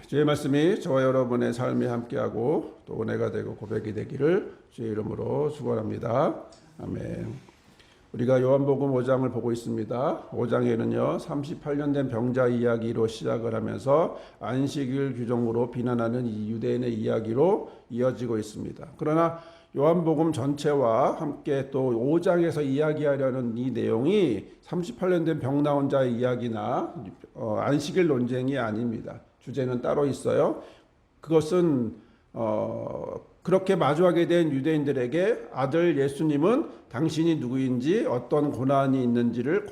주의 말씀이 저와 여러분의 삶에 함께하고 또 은혜가 되고 고백이 되기를 주의 이름으로 축원합니다. 아멘. 우리가 요한복음 5장을 보고 있습니다. 5장에는요 38년 된 병자 이야기로 시작을 하면서 안식일 규정으로 비난하는 이 유대인의 이야기로 이어지고 있습니다. 그러나 요한복음 전체와 함께 또 5장에서 이야기하려는 이 내용이 38년 된 병 나은 자의 이야기나 안식일 논쟁이 아닙니다. 주제는 따로 있어요. 그것은 그렇게 마주하게 된 유대인들에게 아들 예수님은 당신이 누구인지 어떤 권한이 있는지를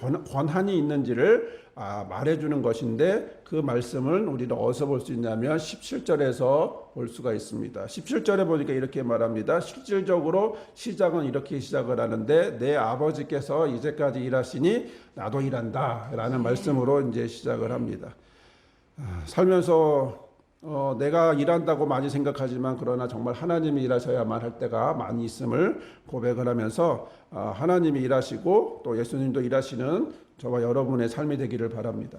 말해주는 것인데, 그 말씀을 우리는 어디서 볼 수 있냐면 17절에서 볼 수가 있습니다. 17절에 보니까 이렇게 말합니다. 실질적으로 시작은 이렇게 시작을 하는데, 내 아버지께서 이제까지 일하시니 나도 일한다 라는 말씀으로 이제 시작을 합니다. 살면서 내가 일한다고 많이 생각하지만 그러나 정말 하나님이 일하셔야만 할 때가 많이 있음을 고백을 하면서 하나님이 일하시고 또 예수님도 일하시는 저와 여러분의 삶이 되기를 바랍니다.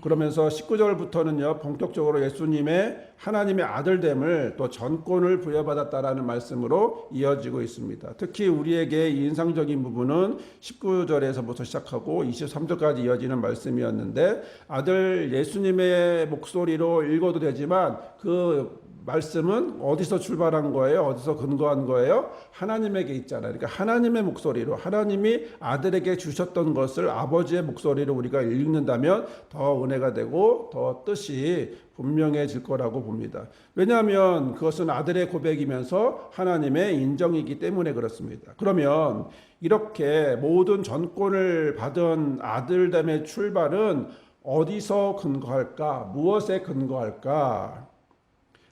그러면서 19절부터는요 본격적으로 예수님의 하나님의 아들됨을 또 전권을 부여받았다라는 말씀으로 이어지고 있습니다. 특히 우리에게 인상적인 부분은 19절에서부터 시작하고 23절까지 이어지는 말씀이었는데, 아들 예수님의 목소리로 읽어도 되지만 그 말씀은 어디서 출발한 거예요? 어디서 근거한 거예요? 하나님에게 있잖아요. 그러니까 하나님의 목소리로, 하나님이 아들에게 주셨던 것을 아버지의 목소리로 우리가 읽는다면 더 은혜가 되고 더 뜻이 분명해질 거라고 봅니다. 왜냐하면 그것은 아들의 고백이면서 하나님의 인정이기 때문에 그렇습니다. 그러면 이렇게 모든 전권을 받은 아들됨의 출발은 어디서 근거할까? 무엇에 근거할까?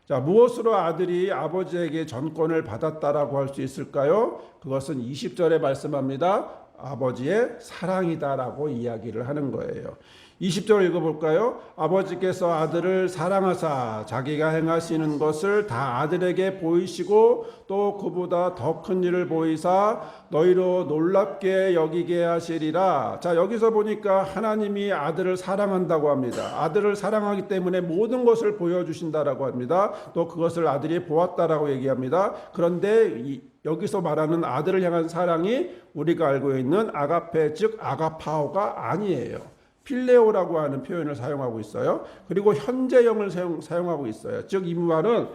자, 무엇으로 아들이 아버지에게 전권을 받았다라고 할 수 있을까요? 그것은 20절에 말씀합니다. 아버지의 사랑이다라고 이야기를 하는 거예요. 20절 읽어볼까요? 아버지께서 아들을 사랑하사 자기가 행하시는 것을 다 아들에게 보이시고 또 그보다 더 큰 일을 보이사 너희로 놀랍게 여기게 하시리라. 자, 여기서 보니까 하나님이 아들을 사랑한다고 합니다. 아들을 사랑하기 때문에 모든 것을 보여주신다라고 합니다. 또 그것을 아들이 보았다라고 얘기합니다. 그런데 여기서 말하는 아들을 향한 사랑이 우리가 알고 있는 아가페, 즉 아가파오가 아니에요. 필레오라고 하는 표현을 사용하고 있어요. 그리고 현재형을 사용하고 있어요. 즉 이 말은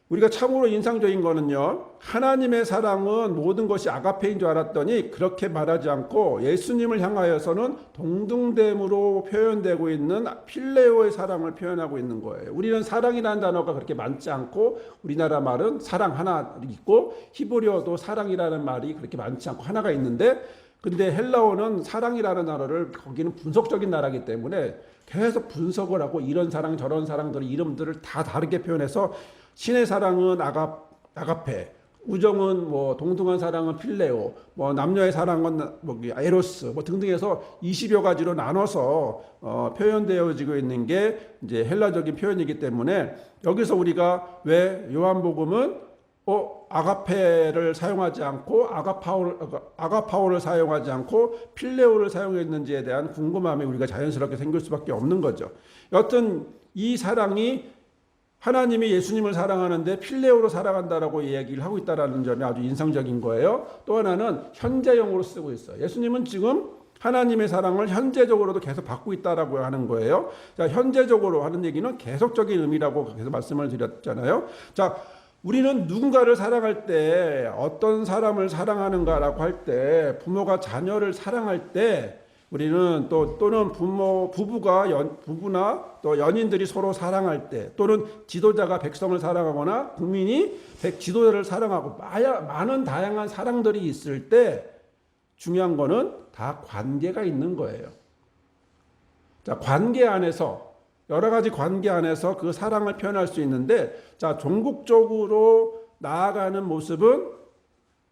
우리가 참으로 인상적인 거는요, 하나님의 사랑은 모든 것이 아가페인 줄 알았더니 그렇게 말하지 않고 예수님을 향하여서는 동등됨으로 표현되고 있는 필레오의 사랑을 표현하고 있는 거예요. 우리는 사랑이라는 단어가 그렇게 많지 않고, 우리나라 말은 사랑 하나 있고 히브리어도 사랑이라는 말이 그렇게 많지 않고 하나가 있는데, 근데 헬라어는 사랑이라는 단어를, 거기는 분석적인 나라이기 때문에 계속 분석을 하고 이런 사랑 저런 사랑들의 이름들을 다 다르게 표현해서 신의 사랑은 아가페, 우정은 뭐 동등한 사랑은 필레오, 뭐 남녀의 사랑은 뭐 에로스, 뭐 등등해서 20여 가지로 나눠서 표현되어지고 있는 게 이제 헬라적인 표현이기 때문에, 여기서 우리가 왜 요한복음은 아가페를 사용하지 않고 아가파오를 사용하지 않고 필레오를 사용했는지에 대한 궁금함이 우리가 자연스럽게 생길 수밖에 없는 거죠. 여튼 이 사랑이 하나님이 예수님을 사랑하는데 필레오로 사랑한다라고 이야기를 하고 있다는 점이 아주 인상적인 거예요. 또 하나는 현재형으로 쓰고 있어요. 예수님은 지금 하나님의 사랑을 현재적으로도 계속 받고 있다라고 하는 거예요. 자, 현재적으로 하는 얘기는 계속적인 의미라고 계속 말씀을 드렸잖아요. 자, 우리는 누군가를 사랑할 때, 어떤 사람을 사랑하는가라고 할 때, 부모가 자녀를 사랑할 때, 우리는 또는 부부나 또 연인들이 서로 사랑할 때, 또는 지도자가 백성을 사랑하거나 국민이 지도자를 사랑하고 많은 다양한 사랑들이 있을 때 중요한 거는 다 관계가 있는 거예요. 자, 관계 안에서, 여러 가지 관계 안에서 그 사랑을 표현할 수 있는데, 자, 종국적으로 나아가는 모습은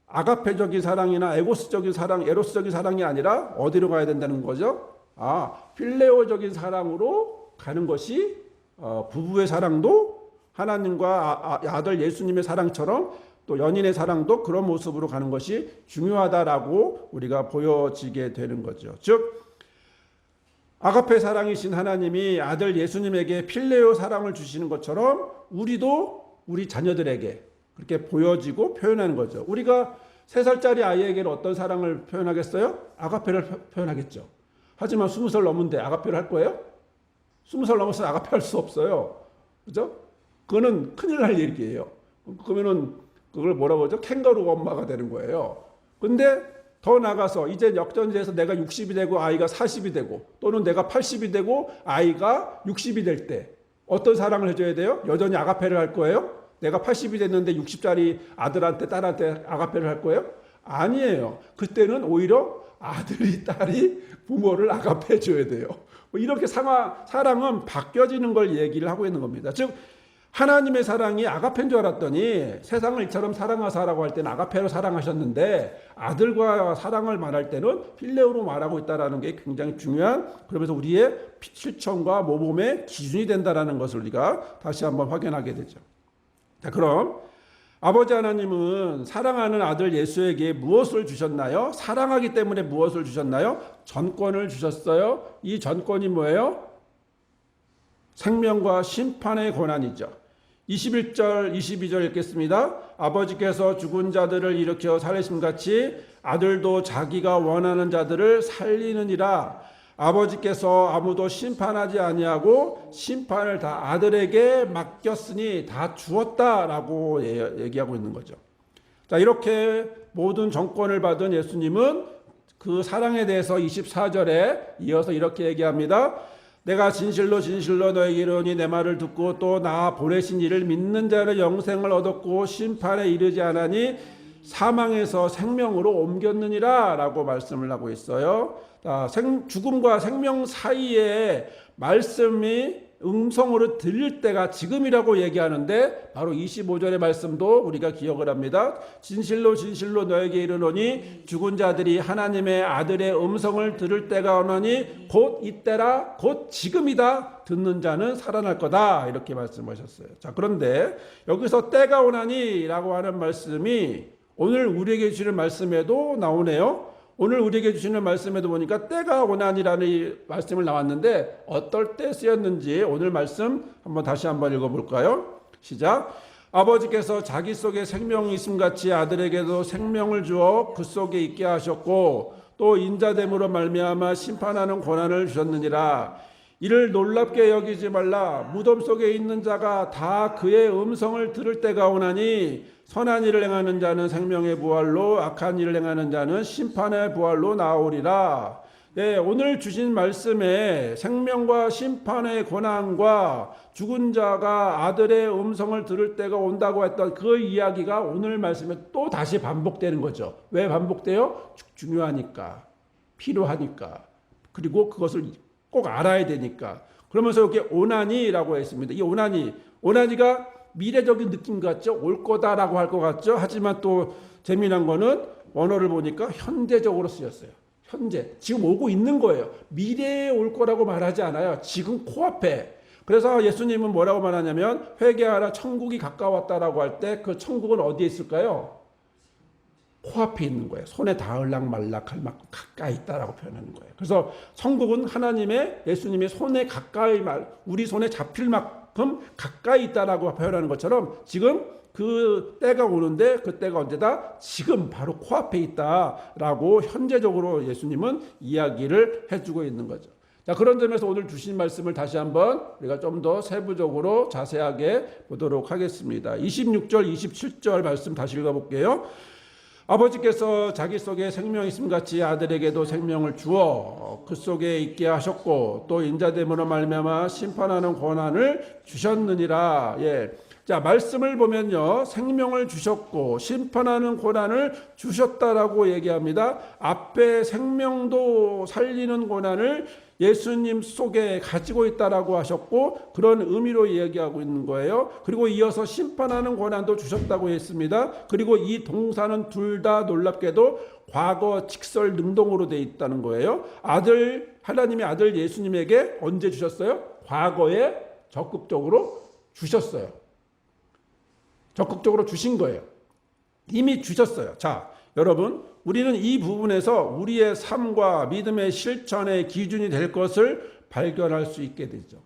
아가페적인 사랑이나 에로스적인 사랑이 아니라 어디로 가야 된다는 거죠? 필레오적인 사랑으로 가는 것이 부부의 사랑도 하나님과 아들 예수님의 사랑처럼 또 연인의 사랑도 그런 모습으로 가는 것이 중요하다라고 우리가 보여지게 되는 거죠. 즉 아가페 사랑이신 하나님이 아들 예수님에게 필레오 사랑을 주시는 것처럼 우리도 우리 자녀들에게 그렇게 보여지고 표현하는 거죠. 우리가 3살짜리 아이에게는 어떤 사랑을 표현하겠어요? 아가페를 표현하겠죠. 하지만 20살 넘은데 아가페를 할 거예요? 20살 넘어서 아가페 할 수 없어요. 그죠? 그거는 큰일 날 얘기예요. 그러면은 그걸 뭐라고 하죠? 캥거루 엄마가 되는 거예요. 근데 더 나가서 이제 역전제에서 내가 60이 되고 아이가 40이 되고 또는 내가 80이 되고 아이가 60이 될 때 어떤 사랑을 해줘야 돼요? 여전히 아가페를 할 거예요? 내가 80이 됐는데 60짜리 아들한테 딸한테 아가페를 할 거예요? 아니에요. 그때는 오히려 아들이 딸이 부모를 아가페 해줘야 돼요. 이렇게 사랑은 바뀌어지는 걸 얘기를 하고 있는 겁니다. 즉 하나님의 사랑이 아가페인 줄 알았더니 세상을 이처럼 사랑하사라고 할 때는 아가페로 사랑하셨는데 아들과 사랑을 말할 때는 필레오로 말하고 있다는 게 굉장히 중요한, 그러면서 우리의 실천과 모범의 기준이 된다는 것을 우리가 다시 한번 확인하게 되죠. 자, 그럼 아버지 하나님은 사랑하는 아들 예수에게 무엇을 주셨나요? 사랑하기 때문에 무엇을 주셨나요? 전권을 주셨어요. 이 전권이 뭐예요? 생명과 심판의 권한이죠. 21절, 22절 읽겠습니다. 아버지께서 죽은 자들을 일으켜 살리심같이 아들도 자기가 원하는 자들을 살리느니라. 아버지께서 아무도 심판하지 아니하고 심판을 다 아들에게 맡겼으니 다 주었다라고 얘기하고 있는 거죠. 자, 이렇게 모든 정권을 받은 예수님은 그 사랑에 대해서 24절에 이어서 이렇게 얘기합니다. 내가 진실로 진실로 너에게 이르노니 내 말을 듣고 또 나 보내신 이를 믿는 자는 영생을 얻었고 심판에 이르지 않으니 사망에서 생명으로 옮겼느니라 라고 말씀을 하고 있어요. 죽음과 생명 사이에 말씀이 음성으로 들릴 때가 지금이라고 얘기하는데 바로 25절의 말씀도 우리가 기억을 합니다. 진실로 진실로 너에게 이르노니 죽은 자들이 하나님의 아들의 음성을 들을 때가 오노니 곧 이때라 곧 지금이다. 듣는 자는 살아날 거다. 이렇게 말씀하셨어요. 자, 그런데 여기서 때가 오나니 라고 하는 말씀이 오늘 우리에게 주시는 말씀에도 나오네요. 오늘 우리에게 주시는 말씀에도 보니까 때가 오나니라는 말씀을 나왔는데 어떨 때 쓰였는지 오늘 말씀 다시 한번 읽어볼까요? 시작. 아버지께서 자기 속에 생명이 있음같이 아들에게도 생명을 주어 그 속에 있게 하셨고 또 인자됨으로 말미암아 심판하는 권한을 주셨느니라. 이를 놀랍게 여기지 말라. 무덤 속에 있는 자가 다 그의 음성을 들을 때가 오나니 선한 일을 행하는 자는 생명의 부활로 악한 일을 행하는 자는 심판의 부활로 나오리라. 네, 오늘 주신 말씀에 생명과 심판의 권한과 죽은 자가 아들의 음성을 들을 때가 온다고 했던 그 이야기가 오늘 말씀에 또 다시 반복되는 거죠. 왜 반복돼요? 중요하니까, 필요하니까, 그리고 그것을 꼭 알아야 되니까. 그러면서 여기 오나니라고 했습니다. 이 오나니가 미래적인 느낌 같죠? 올 거다라고 할 것 같죠? 하지만 또 재미난 거는 원어를 보니까 현재적으로 쓰였어요. 현재, 지금 오고 있는 거예요. 미래에 올 거라고 말하지 않아요. 지금 코앞에. 그래서 예수님은 뭐라고 말하냐면 회개하라 천국이 가까웠다라고 할 때 그 천국은 어디에 있을까요? 코앞에 있는 거예요. 손에 닿을락 말락 할 만큼 가까이 있다라고 표현하는 거예요. 그래서 천국은 하나님의 예수님의 손에 가까이 우리 손에 잡힐 만큼 가까이 있다라고 표현하는 것처럼 지금 그 때가 오는데 그 때가 언제다? 지금 바로 코앞에 있다라고 현재적으로 예수님은 이야기를 해주고 있는 거죠. 자, 그런 점에서 오늘 주신 말씀을 다시 한번 우리가 좀 더 세부적으로 자세하게 보도록 하겠습니다. 26절, 27절 말씀 다시 읽어볼게요. 아버지께서 자기 속에 생명이 있음같이 아들에게도 생명을 주어 그 속에 있게 하셨고 또 인자됨으로 말미암아 심판하는 권한을 주셨느니라. 예. 자, 말씀을 보면요, 생명을 주셨고 심판하는 권한을 주셨다라고 얘기합니다. 앞에 생명도 살리는 권한을 예수님 속에 가지고 있다라고 하셨고 그런 의미로 이야기하고 있는 거예요. 그리고 이어서 심판하는 권한도 주셨다고 했습니다. 그리고 이 동사는 둘 다 놀랍게도 과거 직설 능동으로 되어 있다는 거예요. 하나님의 아들 예수님에게 언제 주셨어요? 과거에 적극적으로 주셨어요. 적극적으로 주신 거예요. 이미 주셨어요. 자, 여러분, 우리는 이 부분에서 우리의 삶과 믿음의 실천의 기준이 될 것을 발견할 수 있게 되죠.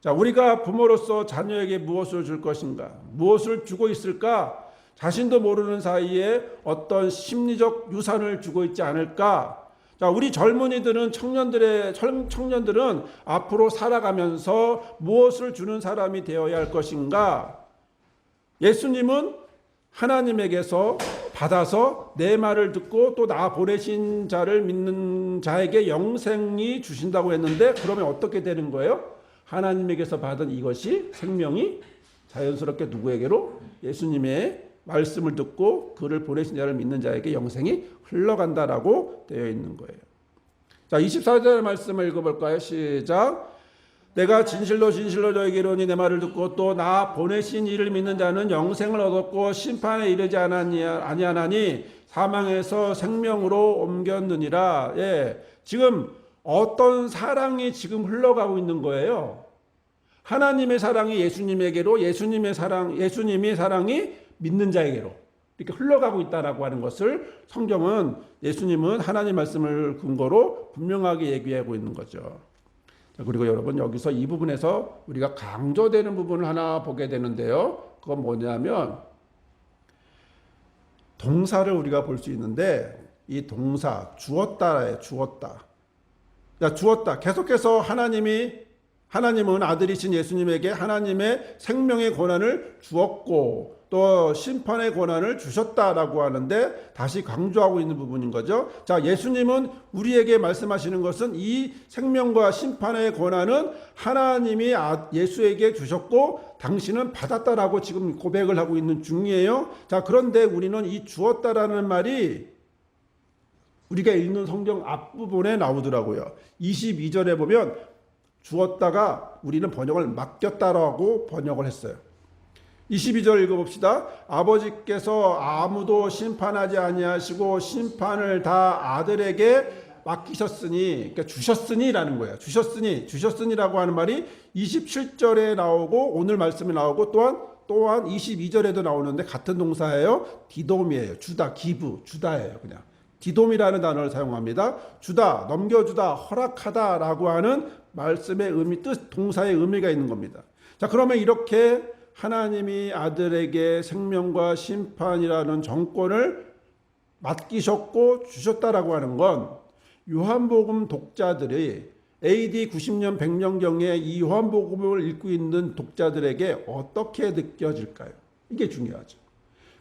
자, 우리가 부모로서 자녀에게 무엇을 줄 것인가? 무엇을 주고 있을까? 자신도 모르는 사이에 어떤 심리적 유산을 주고 있지 않을까? 자, 우리 젊은이들은 청년들은 앞으로 살아가면서 무엇을 주는 사람이 되어야 할 것인가? 예수님은 하나님에게서 받아서 내 말을 듣고 또 나 보내신 자를 믿는 자에게 영생이 주신다고 했는데, 그러면 어떻게 되는 거예요? 하나님에게서 받은 이것이 생명이 자연스럽게 누구에게로? 예수님의 말씀을 듣고 그를 보내신 자를 믿는 자에게 영생이 흘러간다라고 되어 있는 거예요. 자, 24절 말씀을 읽어볼까요? 시작. 내가 진실로 진실로 너에게 이르노니 내 말을 듣고 또 나 보내신 이를 믿는 자는 영생을 얻었고 심판에 이르지 아니하나니 사망에서 생명으로 옮겼느니라. 예, 지금 어떤 사랑이 지금 흘러가고 있는 거예요? 하나님의 사랑이 예수님에게로, 예수님이 사랑이 믿는 자에게로 이렇게 흘러가고 있다라고 하는 것을 성경은, 예수님은 하나님 말씀을 근거로 분명하게 얘기하고 있는 거죠. 그리고 여러분, 여기서 이 부분에서 우리가 강조되는 부분을 하나 보게 되는데요. 그건 뭐냐면 동사를 우리가 볼 수 있는데, 이 동사 주었다예요. 주었다. 야, 주었다. 계속해서 하나님은 아들이신 예수님에게 하나님의 생명의 권한을 주었고 또 심판의 권한을 주셨다라고 하는데, 다시 강조하고 있는 부분인 거죠. 자, 예수님은 우리에게 말씀하시는 것은 이 생명과 심판의 권한은 하나님이 예수에게 주셨고 당신은 받았다라고 지금 고백을 하고 있는 중이에요. 자, 그런데 우리는 이 주었다라는 말이 우리가 읽는 성경 앞부분에 나오더라고요. 22절에 보면 주었다가 우리는 번역을 맡겼다라고 번역을 했어요. 22절 읽어봅시다. 아버지께서 아무도 심판하지 아니하시고 심판을 다 아들에게 맡기셨으니, 그러니까 주셨으니라는 거예요. 주셨으니라고 하는 말이 27절에 나오고 오늘 말씀에 나오고 또한 22절에도 나오는데 같은 동사예요. 디돔이에요. 주다, 기브, 주다예요. 그냥 디돔이라는 단어를 사용합니다. 주다, 넘겨주다, 허락하다라고 하는 말씀의 의미, 동사의 의미가 있는 겁니다. 자, 그러면 이렇게 하나님이 아들에게 생명과 심판이라는 정권을 맡기셨고 주셨다라고 하는 건 요한복음 독자들이 AD 90년 100년경에 이 요한복음을 읽고 있는 독자들에게 어떻게 느껴질까요? 이게 중요하죠.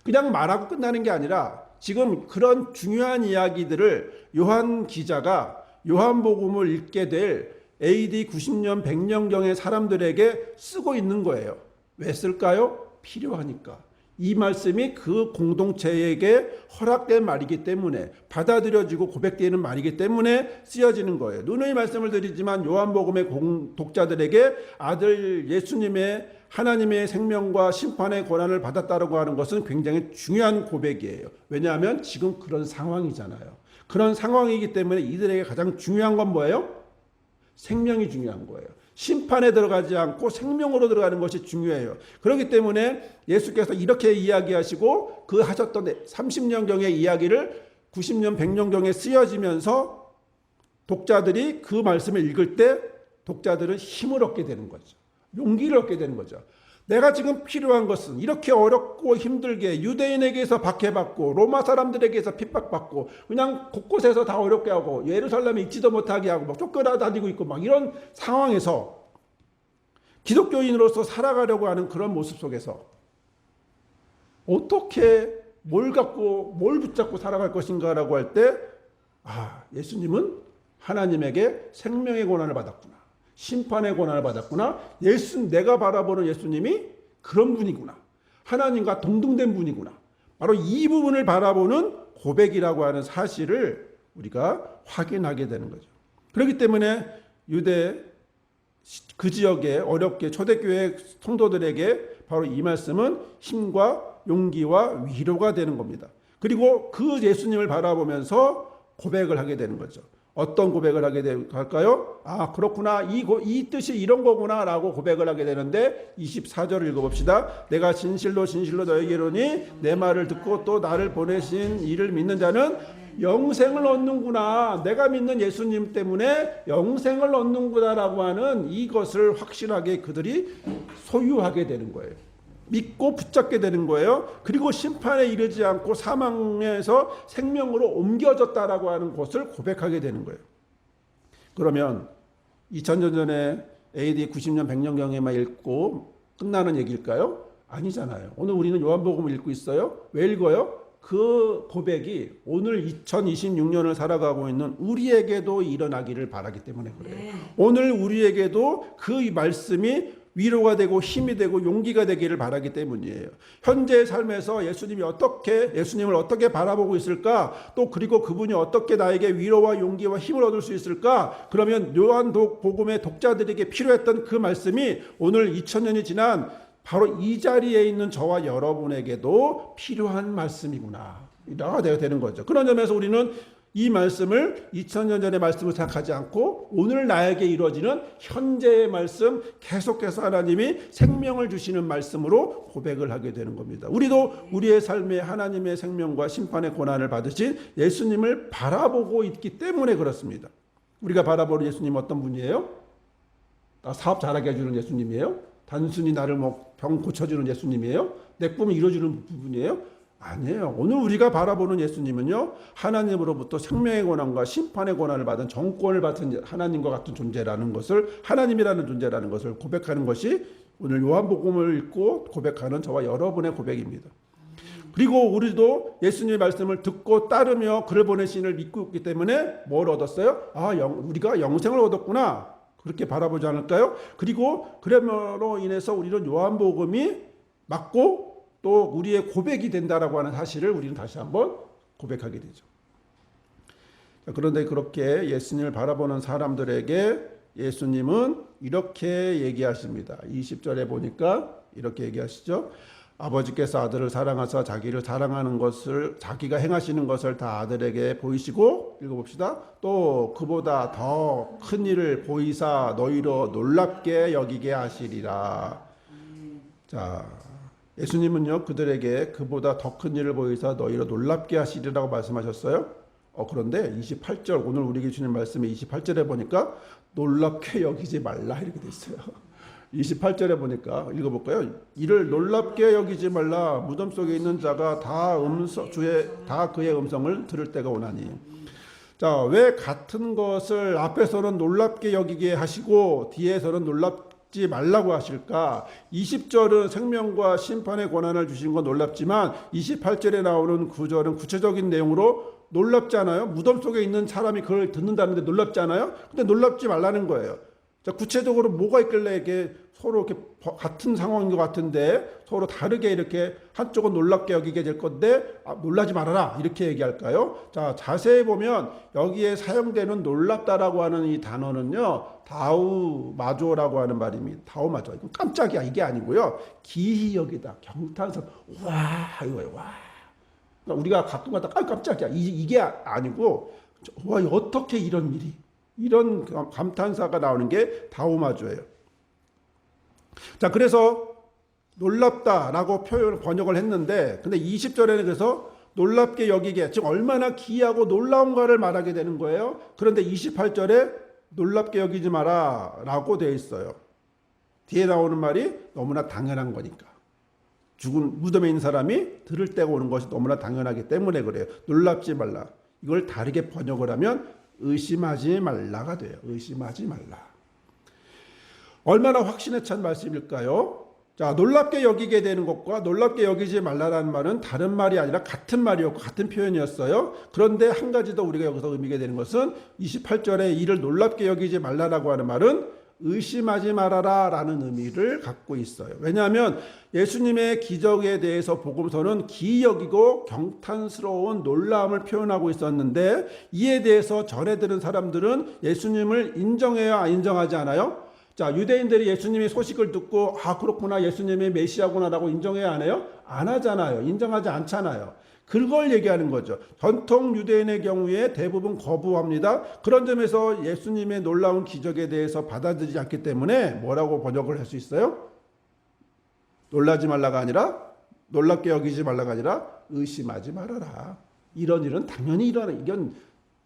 그냥 말하고 끝나는 게 아니라 지금 그런 중요한 이야기들을 요한 기자가 요한복음을 읽게 될 AD 90년 100년경의 사람들에게 쓰고 있는 거예요. 왜 쓸까요? 필요하니까. 이 말씀이 그 공동체에게 허락된 말이기 때문에, 받아들여지고 고백되는 말이기 때문에 쓰여지는 거예요. 누누이 말씀을 드리지만 요한복음의 독자들에게 아들 예수님의 하나님의 생명과 심판의 권한을 받았다고 하는 것은 굉장히 중요한 고백이에요. 왜냐하면 지금 그런 상황이잖아요. 그런 상황이기 때문에 이들에게 가장 중요한 건 뭐예요? 생명이 중요한 거예요. 심판에 들어가지 않고 생명으로 들어가는 것이 중요해요. 그렇기 때문에 예수께서 이렇게 이야기하시고 그 하셨던 30년경의 이야기를 90년, 100년경에 쓰여지면서 독자들이 그 말씀을 읽을 때 독자들은 힘을 얻게 되는 거죠. 용기를 얻게 되는 거죠. 내가 지금 필요한 것은 이렇게 어렵고 힘들게 유대인에게서 박해받고 로마 사람들에게서 핍박받고 그냥 곳곳에서 다 어렵게 하고 예루살렘에 있지도 못하게 하고 막 쫓겨다니고 있고 막 이런 상황에서 기독교인으로서 살아가려고 하는 그런 모습 속에서 어떻게 뭘 붙잡고 살아갈 것인가라고 할 때, 예수님은 하나님에게 생명의 권한을 받았구나. 심판의 권한을 받았구나. 내가 바라보는 예수님이 그런 분이구나. 하나님과 동등된 분이구나. 바로 이 부분을 바라보는 고백이라고 하는 사실을 우리가 확인하게 되는 거죠. 그렇기 때문에 유대 그 지역에 어렵게 초대교회 성도들에게 바로 이 말씀은 힘과 용기와 위로가 되는 겁니다. 그리고 그 예수님을 바라보면서 고백을 하게 되는 거죠. 어떤 고백을 하게 될까요? 아, 그렇구나. 이 뜻이 이런 거구나 라고 고백을 하게 되는데 24절을 읽어봅시다. 내가 진실로 진실로 너에게 이르노니 내 말을 듣고 또 나를 보내신 이를 믿는 자는 영생을 얻는구나. 내가 믿는 예수님 때문에 영생을 얻는구나 라고 하는 이것을 확실하게 그들이 소유하게 되는 거예요. 믿고 붙잡게 되는 거예요. 그리고 심판에 이르지 않고 사망에서 생명으로 옮겨졌다라고 하는 것을 고백하게 되는 거예요. 그러면 2000년 전에 AD 90년 100년경에만 읽고 끝나는 얘기일까요? 아니잖아요. 오늘 우리는 요한복음을 읽고 있어요. 왜 읽어요? 그 고백이 오늘 2026년을 살아가고 있는 우리에게도 일어나기를 바라기 때문에 그래요. 오늘 우리에게도 그 말씀이 위로가 되고 힘이 되고 용기가 되기를 바라기 때문이에요. 현재의 삶에서 예수님을 어떻게 바라보고 있을까? 또 그리고 그분이 어떻게 나에게 위로와 용기와 힘을 얻을 수 있을까? 그러면 요한복음의 독자들에게 필요했던 그 말씀이 오늘 2000년이 지난 바로 이 자리에 있는 저와 여러분에게도 필요한 말씀이구나. 이라가 되는 거죠. 그런 점에서 우리는 이 말씀을 2000년 전의 말씀을 생각하지 않고 오늘 나에게 이루어지는 현재의 말씀, 계속해서 하나님이 생명을 주시는 말씀으로 고백을 하게 되는 겁니다. 우리도 우리의 삶에 하나님의 생명과 심판의 고난을 받으신 예수님을 바라보고 있기 때문에 그렇습니다. 우리가 바라보는 예수님 어떤 분이에요? 나 사업 잘하게 해주는 예수님이에요? 단순히 나를 병 고쳐주는 예수님이에요? 내 꿈을 이루어주는 부분이에요? 아니에요. 오늘 우리가 바라보는 예수님은요, 하나님으로부터 생명의 고난과 심판의 고난을 받은 정권을 받은 하나님과 같은 존재라는 것을, 하나님이라는 존재라는 것을 고백하는 것이 오늘 요한복음을 읽고 고백하는 저와 여러분의 고백입니다. 그리고 우리도 예수님의 말씀을 듣고 따르며 그를 보내신 이를 믿고 있기 때문에 뭘 얻었어요? 우리가 영생을 얻었구나. 그렇게 바라보지 않을까요? 그리고 그러므로 인해서 우리는 요한복음이 맞고 또 우리의 고백이 된다라고 하는 사실을 우리는 다시 한번 고백하게 되죠. 그런데 그렇게 예수님을 바라보는 사람들에게 예수님은 이렇게 얘기하십니다. 20절에 보니까 이렇게 얘기하시죠. 아버지께서 아들을 사랑하사 자기를 사랑하는 것을, 자기가 행하시는 것을 다 아들에게 보이시고, 읽어봅시다. 또 그보다 더 큰 일을 보이사 너희로 놀랍게 여기게 하시리라. 자, 예수님은요, 그들에게 그보다 더 큰 일을 보이사 너희로 놀랍게 하시리라고 말씀하셨어요. 그런데 28절, 오늘 우리에게 주신 말씀에 28절에 보니까 놀랍게 여기지 말라 이렇게 돼 있어요. 28절에 보니까 읽어볼까요? 이를 놀랍게 여기지 말라. 무덤 속에 있는 자가 다 그의 음성을 들을 때가 오나니. 자, 왜 같은 것을 앞에서는 놀랍게 여기게 하시고 뒤에서는 놀랍지 말라고 하실까? 20절은 생명과 심판의 권한을 주신 건 놀랍지만 28절에 나오는 구절은 구체적인 내용으로 놀랍지 않아요? 무덤 속에 있는 사람이 그걸 듣는다는데 놀랍지 않아요? 근데 놀랍지 말라는 거예요. 자, 구체적으로 뭐가 있길래 이렇게 서로 이렇게 같은 상황인 것 같은데 서로 다르게 이렇게 한쪽은 놀랍게 여기게 될 건데 놀라지 말아라 이렇게 얘기할까요? 자, 자세히 보면 여기에 사용되는 놀랍다라고 하는 이 단어는요, 다우마조라고 하는 말입니다. 다우마조. 이건 깜짝이야 이게 아니고요, 기이 여기다, 경탄성. 와 이거예요. 와. 그러니까 우리가 가끔가다 깜짝이야 이게 아니고, 와 어떻게 이런 일이, 이런 감탄사가 나오는 게 다우마조예요. 자, 그래서 놀랍다라고 번역을 했는데, 근데 20절에는 그래서 놀랍게 여기게, 즉 얼마나 기이하고 놀라운가를 말하게 되는 거예요. 그런데 28절에 놀랍게 여기지 마라 라고 되어 있어요. 뒤에 나오는 말이 너무나 당연한 거니까. 죽은 무덤에 있는 사람이 들을 때가 오는 것이 너무나 당연하기 때문에 그래요. 놀랍지 말라. 이걸 다르게 번역을 하면 의심하지 말라가 돼요. 의심하지 말라. 얼마나 확신에 찬 말씀일까요? 자, 놀랍게 여기게 되는 것과 놀랍게 여기지 말라라는 말은 다른 말이 아니라 같은 말이었고 같은 표현이었어요. 그런데 한 가지 더 우리가 여기서 의미가 되는 것은 28절에 이를 놀랍게 여기지 말라라고 하는 말은 의심하지 말아라 라는 의미를 갖고 있어요. 왜냐하면 예수님의 기적에 대해서 복음서는 기이 여기고 경탄스러운 놀라움을 표현하고 있었는데, 이에 대해서 전해 들은 사람들은 예수님을 인정해야 안 인정하지 않아요? 자, 유대인들이 예수님의 소식을 듣고 그렇구나, 예수님의 메시아구나라고 인정해야 안 해요? 안 하잖아요. 인정하지 않잖아요. 그걸 얘기하는 거죠. 전통 유대인의 경우에 대부분 거부합니다. 그런 점에서 예수님의 놀라운 기적에 대해서 받아들이지 않기 때문에 뭐라고 번역을 할 수 있어요? 놀라지 말라가 아니라, 놀랍게 여기지 말라가 아니라 의심하지 말아라. 이런 일은 당연히 일어나. 이건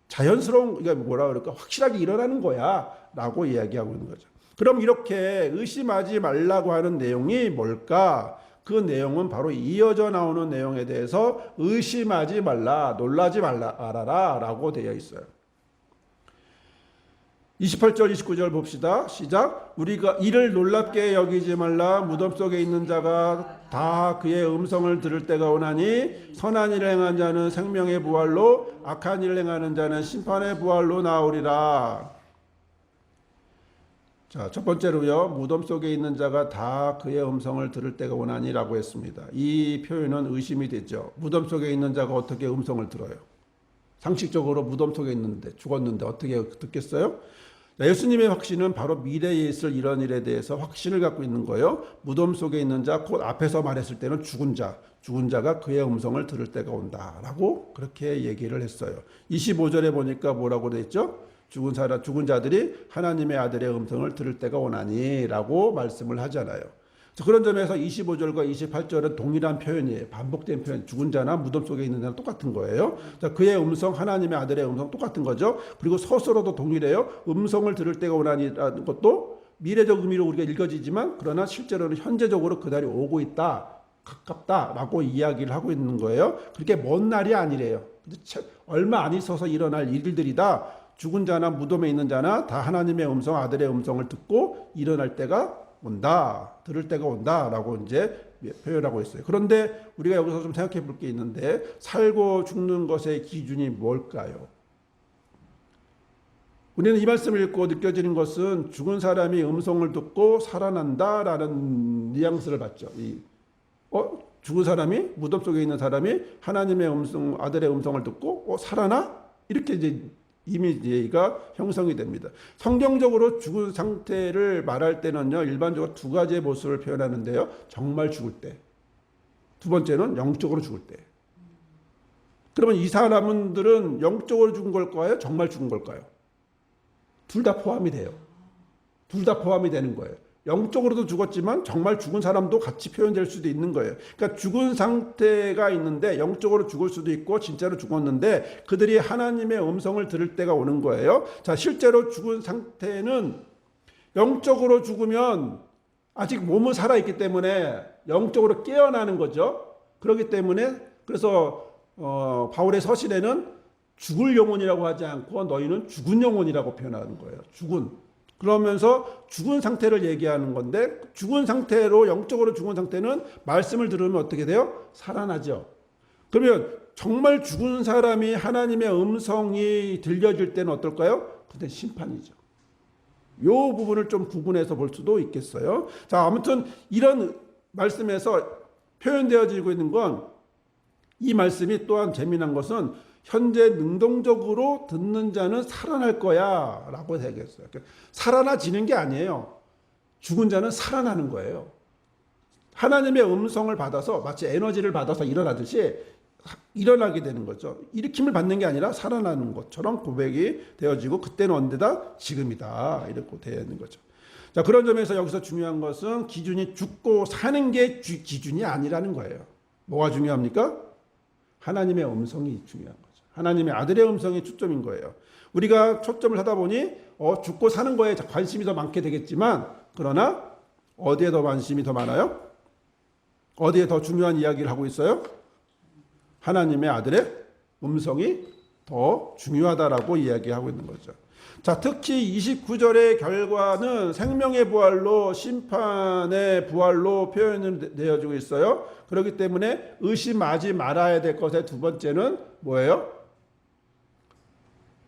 자연스러운, 이게 뭐라 그럴까? 확실하게 일어나는 거야. 라고 이야기하고 있는 거죠. 그럼 이렇게 의심하지 말라고 하는 내용이 뭘까? 그 내용은 바로 이어져 나오는 내용에 대해서 의심하지 말라, 놀라지 말라, 알아라 라고 되어 있어요. 28절, 29절 봅시다. 시작. 우리가 이를 놀랍게 여기지 말라. 무덤 속에 있는 자가 다 그의 음성을 들을 때가 오나니 선한 일을 행한 자는 생명의 부활로 악한 일을 행하는 자는 심판의 부활로 나오리라. 자, 첫 번째로요. 무덤 속에 있는 자가 다 그의 음성을 들을 때가 오나니라고 했습니다. 이 표현은 의심이 되죠. 무덤 속에 있는 자가 어떻게 음성을 들어요? 상식적으로 무덤 속에 있는데, 죽었는데 어떻게 듣겠어요? 예수님의 확신은 바로 미래에 있을 이런 일에 대해서 확신을 갖고 있는 거예요. 무덤 속에 있는 자, 곧 앞에서 말했을 때는 죽은 자가 그의 음성을 들을 때가 온다라고 그렇게 얘기를 했어요. 25절에 보니까 뭐라고 돼 있죠? 죽은 자들이 하나님의 아들의 음성을 들을 때가 오나니라고 말씀을 하잖아요. 그런 점에서 25절과 28절은 동일한 표현이에요. 반복된 표현. 죽은 자나 무덤 속에 있는 자는 똑같은 거예요. 자, 그의 음성, 하나님의 아들의 음성 똑같은 거죠. 그리고 서술어도 동일해요. 음성을 들을 때가 오나니라는 것도 미래적 의미로 우리가 읽어지지만 그러나 실제로는 현재적으로 그 날이 오고 있다. 가깝다라고 이야기를 하고 있는 거예요. 그렇게 먼 날이 아니래요. 얼마 안 있어서 일어날 일들이다. 죽은 자나 무덤에 있는 자나 다 하나님의 음성, 아들의 음성을 듣고 일어날 때가 온다, 들을 때가 온다라고 이제 표현하고 있어요. 그런데 우리가 여기서 좀 생각해 볼 게 있는데, 살고 죽는 것의 기준이 뭘까요? 우리는 이 말씀을 읽고 느껴지는 것은 죽은 사람이 음성을 듣고 살아난다라는 뉘앙스를 받죠. 죽은 사람이, 무덤 속에 있는 사람이 하나님의 음성, 아들의 음성을 듣고 살아나? 이렇게 이제 이미지가 형성이 됩니다. 성경적으로 죽은 상태를 말할 때는요, 일반적으로 두 가지의 모습을 표현하는데요. 정말 죽을 때. 두 번째는 영적으로 죽을 때. 그러면 이 사람들은 영적으로 죽은 걸까요? 정말 죽은 걸까요? 둘 다 포함이 돼요. 둘 다 포함이 되는 거예요. 영적으로도 죽었지만 정말 죽은 사람도 같이 표현될 수도 있는 거예요. 그러니까 죽은 상태가 있는데 영적으로 죽을 수도 있고 진짜로 죽었는데 그들이 하나님의 음성을 들을 때가 오는 거예요. 자, 실제로 죽은 상태는 영적으로 죽으면 아직 몸은 살아있기 때문에 영적으로 깨어나는 거죠. 그렇기 때문에 그래서 바울의 서신에는 죽을 영혼이라고 하지 않고 너희는 죽은 영혼이라고 표현하는 거예요. 그러면서 죽은 상태를 얘기하는 건데, 죽은 상태로, 영적으로 죽은 상태는 말씀을 들으면 어떻게 돼요? 살아나죠. 그러면 정말 죽은 사람이 하나님의 음성이 들려질 때는 어떨까요? 그때 심판이죠. 이 부분을 좀 구분해서 볼 수도 있겠어요. 자, 아무튼 이런 말씀에서 표현되어지고 있는 건, 이 말씀이 또한 재미난 것은 현재 능동적으로 듣는 자는 살아날 거야 라고 얘기했어요. 살아나지는 게 아니에요. 죽은 자는 살아나는 거예요. 하나님의 음성을 받아서 마치 에너지를 받아서 일어나듯이 일어나게 되는 거죠. 일으킴을 받는 게 아니라 살아나는 것처럼 고백이 되어지고, 그때는 언제다? 지금이다. 이렇게 되어 있는 거죠. 자, 그런 점에서 여기서 중요한 것은 기준이 죽고 사는 게 기준이 아니라는 거예요. 뭐가 중요합니까? 하나님의 음성이 중요한 거죠. 하나님의 아들의 음성이 초점인 거예요. 우리가 초점을 하다 보니 죽고 사는 거에 관심이 더 많게 되겠지만, 그러나 어디에 더 관심이 더 많아요? 어디에 더 중요한 이야기를 하고 있어요? 하나님의 아들의 음성이 더 중요하다라고 이야기하고 있는 거죠. 자, 특히 29절의 결과는 생명의 부활로, 심판의 부활로 표현이 되어지고 있어요. 그렇기 때문에 의심하지 말아야 될 것의 두 번째는 뭐예요?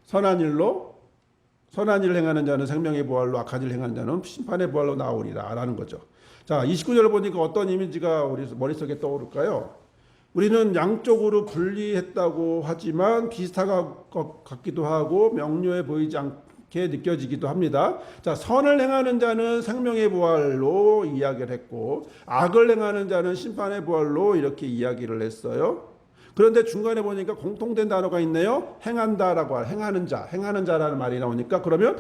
선한 일을 행하는 자는 생명의 부활로, 악한 일을 행하는 자는 심판의 부활로 나오리라 라는 거죠. 자, 29절을 보니까 어떤 이미지가 우리 머릿속에 떠오를까요? 우리는 양쪽으로 분리했다고 하지만 비슷한 것 같기도 하고 명료해 보이지 않게 느껴지기도 합니다. 자, 선을 행하는 자는 생명의 부활로 이야기를 했고, 악을 행하는 자는 심판의 부활로 이렇게 이야기를 했어요. 그런데 중간에 보니까 공통된 단어가 있네요. 행한다라고 행하는 자, 행하는 자라는 말이 나오니까 그러면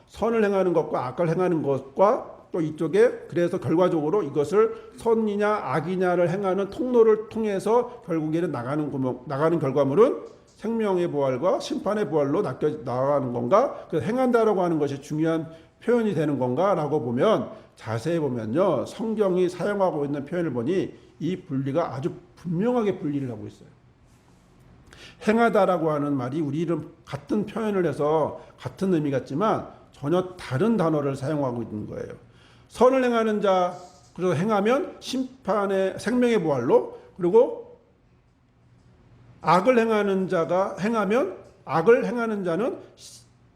선을 행하는 것과 악을 행하는 것과 또 이쪽에 그래서 결과적으로 이것을 선이냐 악이냐를 행하는 통로를 통해서 결국에는 나가는 결과물은 생명의 부활과 심판의 부활로 나가는 건가? 그 행한다라고 하는 것이 중요한 표현이 되는 건가라고 보면 자세히 보면요. 성경이 사용하고 있는 표현을 보니 이 분리가 아주 분명하게 분리를 하고 있어요. 행하다라고 하는 말이 우리는 같은 표현을 해서 같은 의미 같지만 전혀 다른 단어를 사용하고 있는 거예요. 선을 행하는 자, 그래서 행하면 심판의 생명의 부활로, 그리고 악을 행하는 자가 행하면 악을 행하는 자는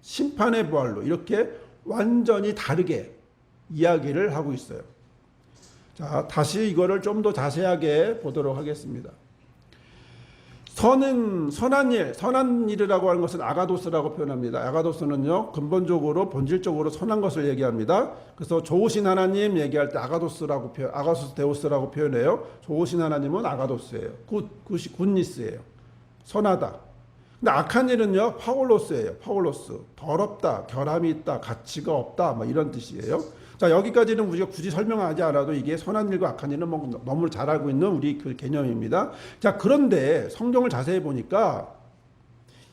심판의 부활로, 이렇게 완전히 다르게 이야기를 하고 있어요. 자, 다시 이거를 좀 더 자세하게 보도록 하겠습니다. 선한 일이라고 하는 것은 아가도스라고 표현합니다. 아가도스는요, 근본적으로, 본질적으로 선한 것을 얘기합니다. 그래서 좋으신 하나님 얘기할 때 아가도스 데오스라고 표현해요. 좋으신 하나님은 아가도스예요. 굿니스예요. 선하다. 근데 악한 일은요, 파울로스예요. 파울로스. 더럽다, 결함이 있다, 가치가 없다, 뭐 이런 뜻이에요. 자, 여기까지는 우리가 굳이 설명하지 않아도 이게 선한 일과 악한 일은 뭐 너무 잘 알고 있는 우리 그 개념입니다. 자, 그런데 성경을 자세히 보니까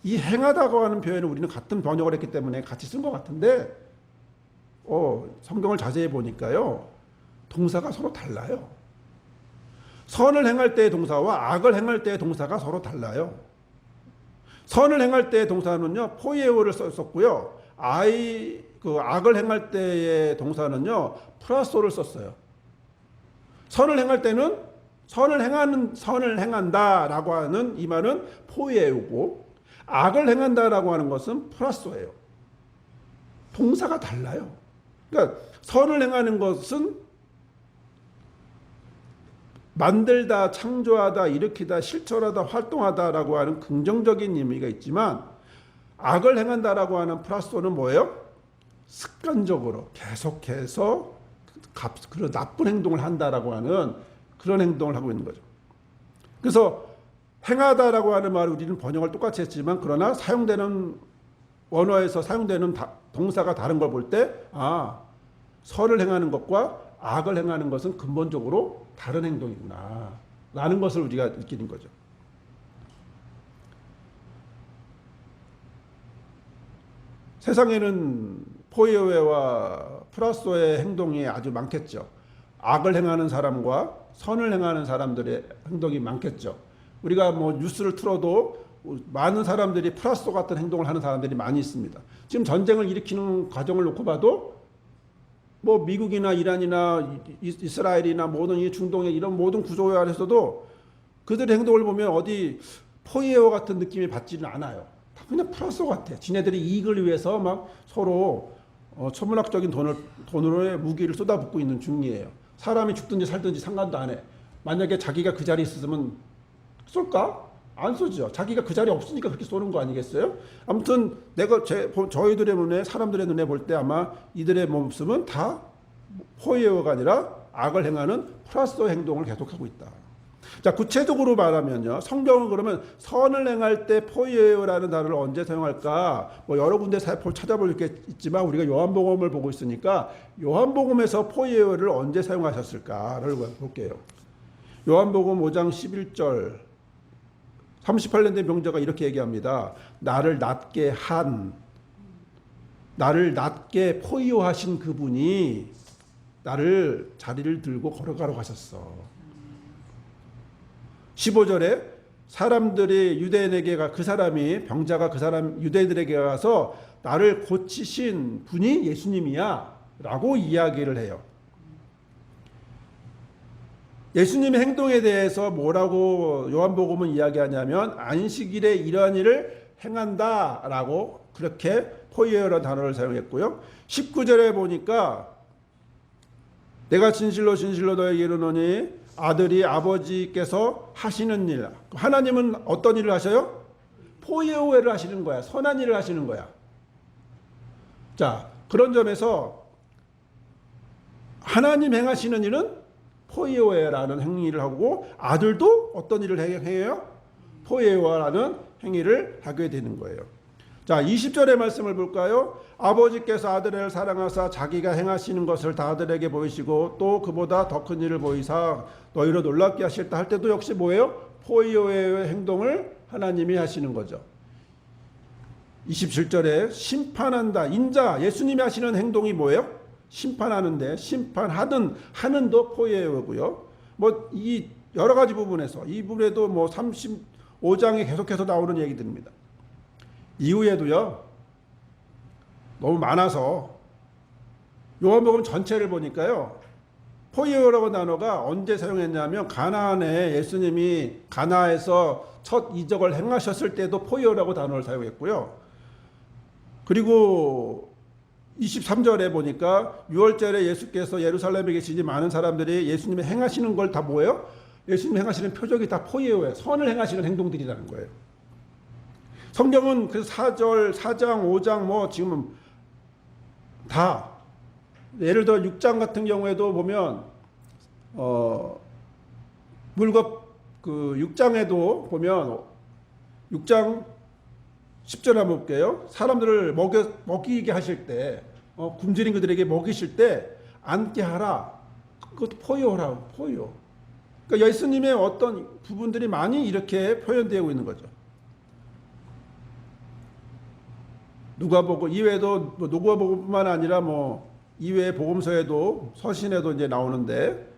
이 행하다고 하는 표현을 우리는 같은 번역을 했기 때문에 같이 쓴 것 같은데, 성경을 자세히 보니까요, 동사가 서로 달라요. 선을 행할 때의 동사와 악을 행할 때의 동사가 서로 달라요. 선을 행할 때의 동사는요, 포이에오를 썼고요. 악을 행할 때의 동사는요, 프라소를 썼어요. 선을 행할 때는 선을 행한다라고 하는 이 말은 포이에오고, 악을 행한다라고 하는 것은 프라소예요. 동사가 달라요. 그러니까 선을 행하는 것은 만들다, 창조하다, 일으키다, 실천하다, 활동하다라고 하는 긍정적인 의미가 있지만, 악을 행한다라고 하는 프라소는 뭐예요? 습관적으로 계속해서 그런 나쁜 행동을 한다라고 하는 그런 행동을 하고 있는 거죠. 그래서 행하다라고 하는 말을 우리는 번역을 똑같이 했지만, 그러나 사용되는 원어에서 사용되는 동사가 다른 걸 볼 때, 선을 행하는 것과 악을 행하는 것은 근본적으로 다른 행동이구나 라는 것을 우리가 느끼는 거죠. 세상에는 포이에오와 프라소의 행동이 아주 많겠죠. 악을 행하는 사람과 선을 행하는 사람들의 행동이 많겠죠. 우리가 뭐 뉴스를 틀어도 많은 사람들이 프라소 같은 행동을 하는 사람들이 많이 있습니다. 지금 전쟁을 일으키는 과정을 놓고 봐도 뭐 미국이나 이란이나 이스라엘이나 모든 이 중동의 이런 모든 구조 안에서도 그들의 행동을 보면 어디 포이에오 같은 느낌이 받지는 않아요. 다 그냥 프라소 같아. 지네들이 이익을 위해서 막 서로 천문학적인 돈으로의 무기를 쏟아붓고 있는 중이에요. 사람이 죽든지 살든지 상관도 안 해. 만약에 자기가 그 자리에 있으면 쏠까? 안 쏘죠. 자기가 그 자리에 없으니까 그렇게 쏘는 거 아니겠어요? 아무튼 저희들의 눈에, 사람들의 눈에 볼 때 아마 이들의 모습은 다 포이에오가 아니라 악을 행하는 프라소 행동을 계속하고 있다. 자, 구체적으로 말하면요, 성경은 그러면 선을 행할 때 포이에오라는 단어를 언제 사용할까? 뭐 여러 군데 찾아볼 게 있지만 우리가 요한복음을 보고 있으니까 요한복음에서 포이에오를 언제 사용하셨을까를 볼게요. 요한복음 5장 11절 38년 된 병자가 이렇게 얘기합니다. 나를 낫게 포이오하신 그분이 나를 자리를 들고 걸어가러 가셨어. 15절에 사람들이 유대인들에게 가서 나를 고치신 분이 예수님이야 라고 이야기를 해요. 예수님의 행동에 대해서 뭐라고 요한복음은 이야기하냐면 안식일에 이러한 일을 행한다라고 그렇게 포이에오라는 단어를 사용했고요. 19절에 보니까 내가 진실로 진실로 너에게 이르노니 아들이 아버지께서 하시는 일, 하나님은 어떤 일을 하셔요? 포이에오를 하시는 거야. 선한 일을 하시는 거야. 자, 그런 점에서 하나님 행하시는 일은 포이오에라는 행위를 하고 아들도 어떤 일을 해요? 포이오라는 행위를 하게 되는 거예요. 자, 20절의 말씀을 볼까요? 아버지께서 아들을 사랑하사 자기가 행하시는 것을 다 아들에게 보이시고 또 그보다 더 큰 일을 보이사 너희로 놀랍게 하실다 할 때도 역시 뭐예요? 포이오의 행동을 하나님이 하시는 거죠. 27절에 심판한다. 인자 예수님이 하시는 행동이 뭐예요? 심판하는데 심판하든 하는도 포이오고요. 뭐 이 여러 가지 부분에서 이 부분에도 뭐 35장에 계속해서 나오는 얘기들입니다. 이후에도요. 너무 많아서 요한복음 전체를 보니까요. 포이오라고 단어가 언제 사용했냐면 가나안에 예수님이 가나에서 첫 이적을 행하셨을 때도 포이오라고 단어를 사용했고요. 그리고 23절에 보니까 6월절에 예수께서 예루살렘에 계시지 많은 사람들이 예수님이 행하시는 걸 다 뭐예요? 예수님이 행하시는 표적이 다 포이오예요. 선을 행하시는 행동들이라는 거예요. 성경은 그 4절, 4장, 5장 뭐 지금 다 예를 들어 6장 같은 경우에도 보면 물겁 그 6장에도 보면 6장 10절 한번 볼게요. 사람들을 먹이게 하실 때 굶주린 그들에게 먹이실 때 앉게 하라. 그것도 포효라. 포효. 그러니까 예수님의 어떤 부분들이 많이 이렇게 표현되고 있는 거죠. 누가복음 이외에도 누가복음뿐만 아니라 뭐 이외의 복음서에도 서신에도 이제 나오는데,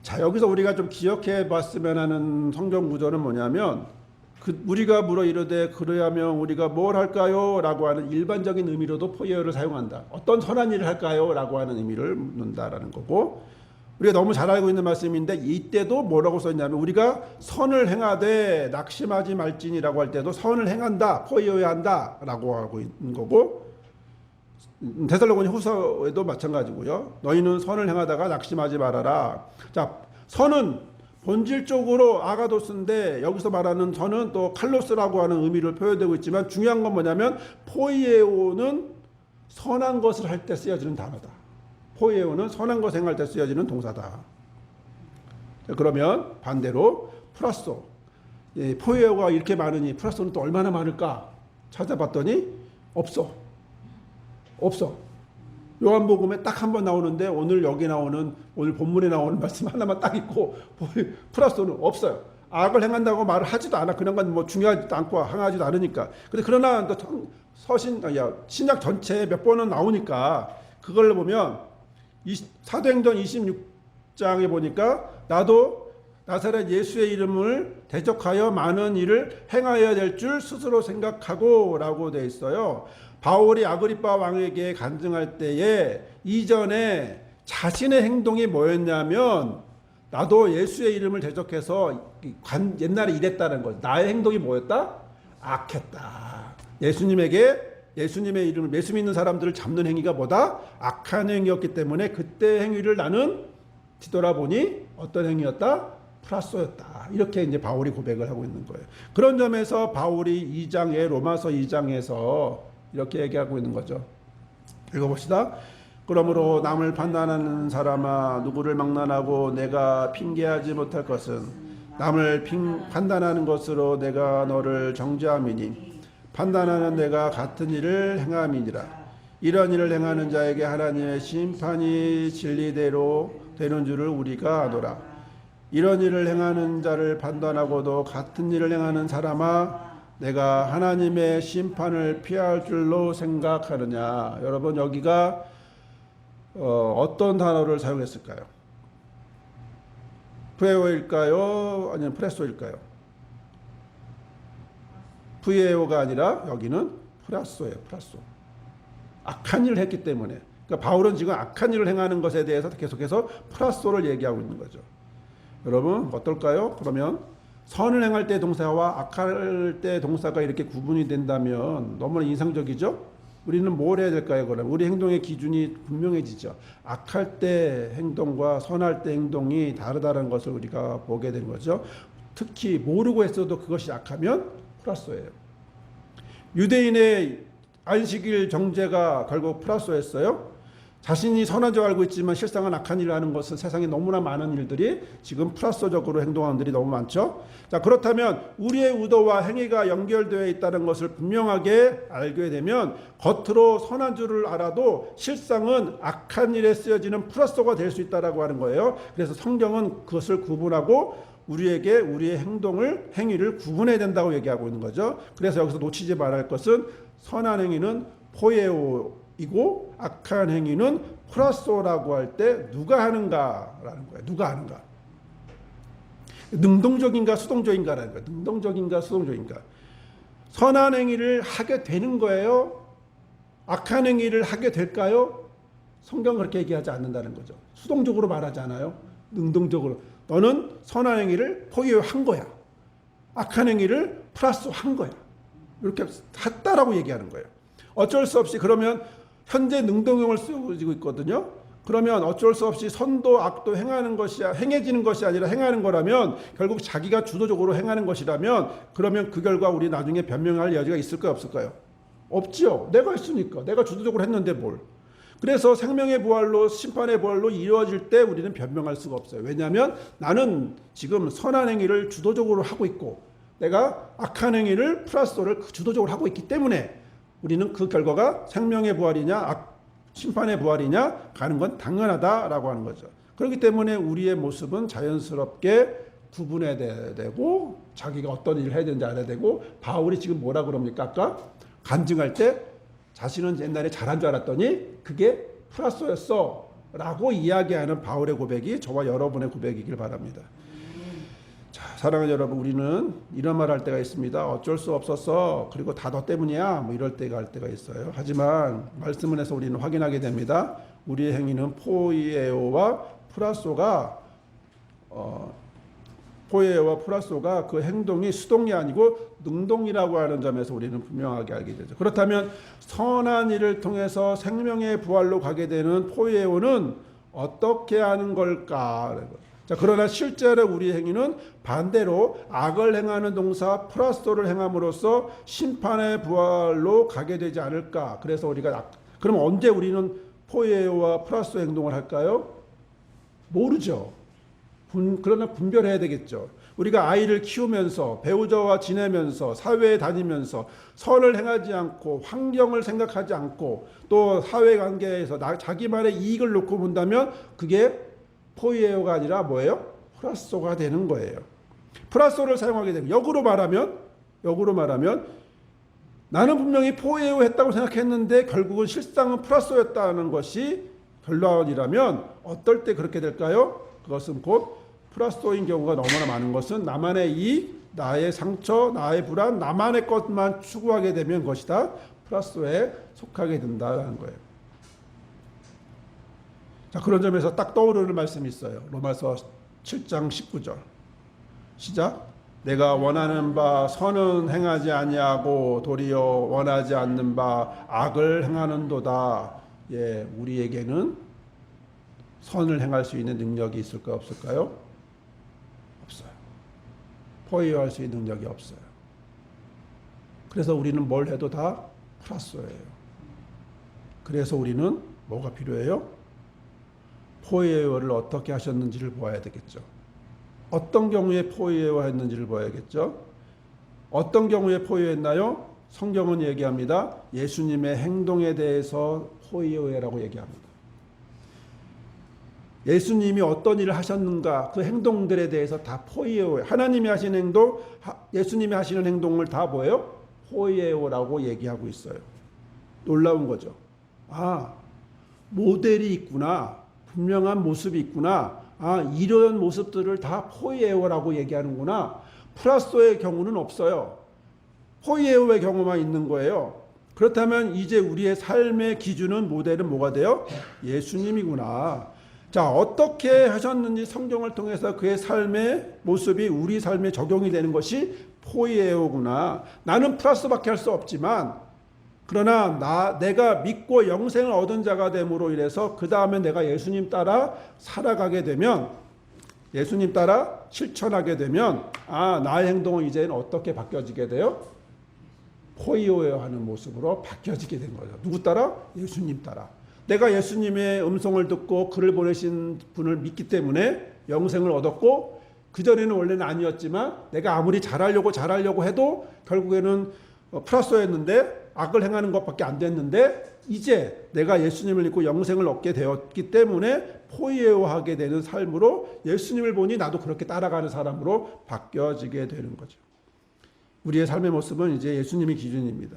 자 여기서 우리가 좀 기억해 봤으면 하는 성경 구절은 뭐냐면 우리가 물어 이르되 그러하면 우리가 뭘 할까요? 라고 하는 일반적인 의미로도 포이어를 사용한다. 어떤 선한 일을 할까요? 라고 하는 의미를 묻는다라는 거고, 우리가 너무 잘 알고 있는 말씀인데 이때도 뭐라고 써있냐면 우리가 선을 행하되 낙심하지 말지니라고 할 때도 선을 행한다, 포이어야 한다 라고 하고 있는 거고, 데살로니가 후서에도 마찬가지고요. 너희는 선을 행하다가 낙심하지 말아라. 자, 선은 본질적으로 아가도스인데 여기서 말하는 선은 또 칼로스라고 하는 의미를 표현되고 있지만 중요한 건 뭐냐면 포이에오는 선한 것을 할 때 쓰여지는 단어다. 포이에오는 선한 것을 행할 때 쓰여지는 동사다. 그러면 반대로 프라소, 포이에오가 이렇게 많으니 프라소는 또 얼마나 많을까 찾아봤더니 없어. 요한복음에 딱 한 번 나오는데 오늘 여기 나오는 오늘 본문에 나오는 말씀 하나만 딱 있고 플러스는 없어요. 악을 행한다고 말을 하지도 않아. 그런 건 뭐 중요하지도 않고 행하지도 않으니까. 근데 그러나 신약 전체에 몇 번은 나오니까 그걸 보면 사도행전 26장에 보니까 나도 나사렛 예수의 이름을 대적하여 많은 일을 행하여야 될 줄 스스로 생각하고 라고 되어 있어요. 바울이 아그리빠 왕에게 간증할 때에 이전에 자신의 행동이 뭐였냐면 나도 예수의 이름을 대적해서 옛날에 이랬다는 거죠. 나의 행동이 뭐였다? 악했다. 예수님의 이름을 예수 믿는 사람들을 잡는 행위가 뭐다? 악한 행위였기 때문에 그때 행위를 나는 뒤돌아보니 어떤 행위였다? 프라소였다. 이렇게 이제 바울이 고백을 하고 있는 거예요. 그런 점에서 바울이 로마서 2장에서 이렇게 얘기하고 있는 거죠. 읽어봅시다. 그러므로 남을 판단하는 사람아 누구를 막론하고 내가 핑계하지 못할 것은 남을 판단하는 것으로 내가 너를 정죄함이니 판단하는 내가 같은 일을 행함이니라. 이런 일을 행하는 자에게 하나님의 심판이 진리대로 되는 줄을 우리가 아노라. 이런 일을 행하는 자를 판단하고도 같은 일을 행하는 사람아 내가 하나님의 심판을 피할 줄로 생각하느냐. 여러분 여기가 어떤 단어를 사용했을까요? 푸에오일까요? 아니면 프레소일까요? 푸에오가 아니라 여기는 프라소예요. 프라소. 악한 일을 했기 때문에. 그러니까 바울은 지금 악한 일을 행하는 것에 대해서 계속해서 프라소를 얘기하고 있는 거죠. 여러분 어떨까요? 그러면 선을 행할 때 동사와 악할 때 동사가 이렇게 구분이 된다면 너무나 인상적이죠? 우리는 뭘 해야 될까요? 그럼 우리 행동의 기준이 분명해지죠. 악할 때 행동과 선할 때 행동이 다르다는 것을 우리가 보게 된 거죠. 특히 모르고 했어도 그것이 악하면 프라소예요. 유대인의 안식일 정죄가 결국 프라소였어요. 자신이 선한 줄 알고 있지만 실상은 악한 일을 하는 것은 세상에 너무나 많은 일들이 지금 플라스적으로 행동하는 일이 너무 많죠. 자, 그렇다면 우리의 의도와 행위가 연결되어 있다는 것을 분명하게 알게 되면 겉으로 선한 줄을 알아도 실상은 악한 일에 쓰여지는 플라스가 될 수 있다라고 하는 거예요. 그래서 성경은 그것을 구분하고 우리에게 우리의 행위를 구분해야 된다고 얘기하고 있는 거죠. 그래서 여기서 놓치지 말아야 할 것은 선한 행위는 포에오이고 악한 행위는 프라소라고 할 때 누가 하는가라는 거예요. 누가 하는가? 능동적인가 수동적인가라는 거예요. 능동적인가 수동적인가? 선한 행위를 하게 되는 거예요? 악한 행위를 하게 될까요? 성경은 그렇게 얘기하지 않는다는 거죠. 수동적으로 말하지 않아요. 능동적으로. 너는 선한 행위를 포기한 거야. 악한 행위를 플러스한 거야. 이렇게 했다라고 얘기하는 거예요. 어쩔 수 없이 그러면 현재 능동형을 쓰고 있거든요. 그러면 어쩔 수 없이 선도 악도 행해지는 것이 아니라 행하는 거라면 결국 자기가 주도적으로 행하는 것이라면 그러면 그 결과 우리 나중에 변명할 여지가 있을까요? 없을까요? 없지요. 내가 했으니까. 내가 주도적으로 했는데 뭘. 그래서 생명의 부활로 심판의 부활로 이루어질 때 우리는 변명할 수가 없어요. 왜냐하면 나는 지금 선한 행위를 주도적으로 하고 있고 내가 악한 행위를 플러스를 주도적으로 하고 있기 때문에 우리는 그 결과가 생명의 부활이냐 심판의 부활이냐 가는 건 당연하다라고 하는 거죠. 그렇기 때문에 우리의 모습은 자연스럽게 구분해야 되고 자기가 어떤 일을 해야 되는지 알아야 되고 바울이 지금 뭐라 그럽니까? 아까 간증할 때 자신은 옛날에 잘한 줄 알았더니 그게 플라소였어 라고 이야기하는 바울의 고백이 저와 여러분의 고백이길 바랍니다. 자, 사랑하는 여러분, 우리는 이런 말 할 때가 있습니다. 어쩔 수 없었어. 그리고 다 너 때문이야. 뭐 이럴 때가 할 때가 있어요. 하지만 말씀을 해서 우리는 확인하게 됩니다. 우리의 행위는 포이에오와 플라소가 포에와 플라소가 그 행동이 수동이 아니고 능동이라고 하는 점에서 우리는 분명하게 알게 되죠. 그렇다면 선한 일을 통해서 생명의 부활로 가게 되는 포에오는 어떻게 하는 걸까? 자, 그러나 실제로 우리 행위는 반대로 악을 행하는 동사 플라소를 행함으로써 심판의 부활로 가게 되지 않을까? 그래서 우리가 그럼 언제 우리는 포에오와 플라소 행동을 할까요? 모르죠. 그러나 분별해야 되겠죠. 우리가 아이를 키우면서 배우자와 지내면서 사회에 다니면서 선을 행하지 않고 환경을 생각하지 않고 또 사회관계에서 자기만의 이익을 놓고 본다면 그게 포이에오가 아니라 뭐예요? 플라소가 되는 거예요. 플라소를 사용하게 되면 역으로 말하면 나는 분명히 포이에오 했다고 생각했는데 결국은 실상은 플라소였다는 것이 결론이라면 어떨 때 그렇게 될까요? 그것은 곧 플라소인 경우가 너무나 많은 것은 나만의 이익, 나의 상처, 나의 불안, 나만의 것만 추구하게 되면 그것이 다 플라소에 속하게 된다는 거예요. 자, 그런 점에서 딱 떠오르는 말씀이 있어요. 로마서 7장 19절. 시작. 내가 원하는 바 선은 행하지 아니하고 도리어 원하지 않는 바 악을 행하는도다. 예, 우리에게는 선을 행할 수 있는 능력이 있을까요? 없을까요? 없어요. 포위할 수 있는 능력이 없어요. 그래서 우리는 뭘 해도 다 플러스예요. 그래서 우리는 뭐가 필요해요? 포위를 어떻게 하셨는지를 보아야 되겠죠. 어떤 경우에 포위했는지를 보아야겠죠. 어떤 경우에 포위했나요? 성경은 얘기합니다. 예수님의 행동에 대해서 포위라고 얘기합니다. 예수님이 어떤 일을 하셨는가 그 행동들에 대해서 다 포이에오. 하나님이 하신 행동, 예수님이 하시는 행동을 다 뭐예요? 포이에오라고 얘기하고 있어요. 놀라운 거죠. 아, 모델이 있구나. 분명한 모습이 있구나. 아, 이런 모습들을 다 포이에오라고 얘기하는구나. 플라소의 경우는 없어요. 포이에오의 경우만 있는 거예요. 그렇다면 이제 우리의 삶의 기준은 모델은 뭐가 돼요? 예수님이구나. 자, 어떻게 하셨는지 성경을 통해서 그의 삶의 모습이 우리 삶에 적용이 되는 것이 포이에오구나. 나는 플러스밖에 할 수 없지만 그러나 내가 믿고 영생을 얻은 자가 됨으로 인해서 그 다음에 내가 예수님 따라 살아가게 되면 예수님 따라 실천하게 되면 나의 행동은 이제는 어떻게 바뀌어지게 돼요? 포이에오 하는 모습으로 바뀌어지게 된 거죠. 누구 따라? 예수님 따라. 내가 예수님의 음성을 듣고 그를 보내신 분을 믿기 때문에 영생을 얻었고, 그전에는 원래는 아니었지만 내가 아무리 잘하려고 해도 결국에는 플러스였는데 악을 행하는 것밖에 안 됐는데, 이제 내가 예수님을 믿고 영생을 얻게 되었기 때문에 포이에어하게 되는 삶으로 예수님을 보니 나도 그렇게 따라가는 사람으로 바뀌어지게 되는 거죠. 우리의 삶의 모습은 이제 예수님이 기준입니다.